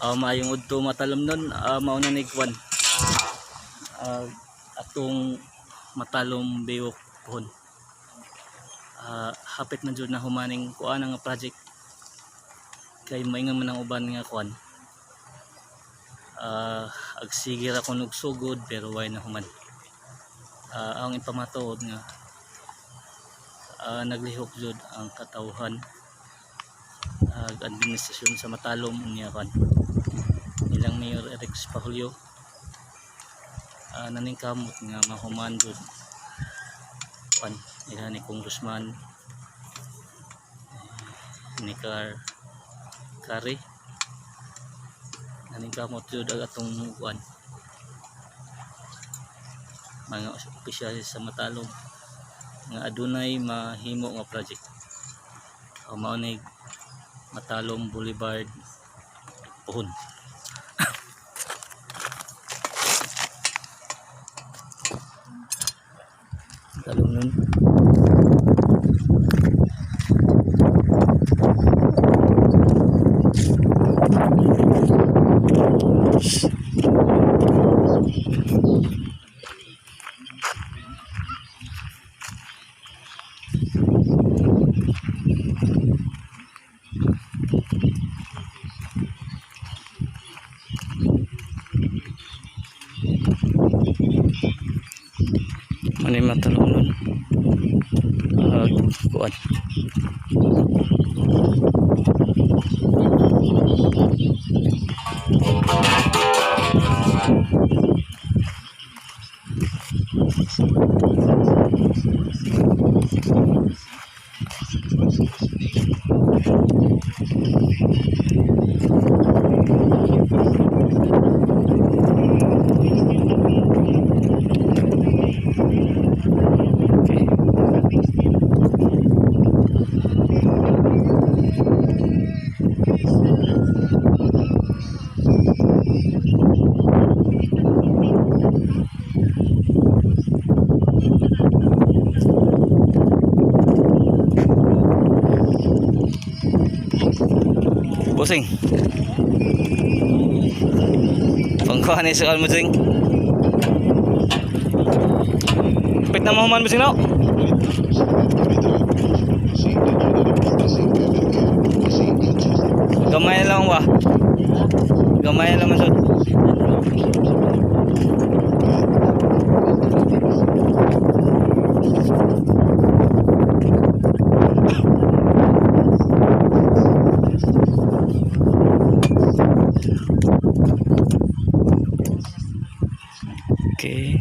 Maayong udto matalom nun, mauna ni kwan atong matalom biok pohon. Hapit na jud na humaning kuan nga project kay maingon man ang uban nga kwan. Agsigir ako og sugod pero way na human. Ang ipamatuod nga naglihok jud ang katawhan administrasyon sa matalom niya kan ilang Mayor Rex Pahulyo naning kamot nga mahuman jud kan ila ni Congressman ni Kari naning kamot jud ang atong kuan mga opisyal sa matalom nga adunay mahimo nga project mao ni Matalom Boulevard pohon. Matalom nun manay matalom nun kuan Bossing pangkuhan ni soal mo sing pit na mahuman bossing no gamay lang ba gamay lang man sud okay.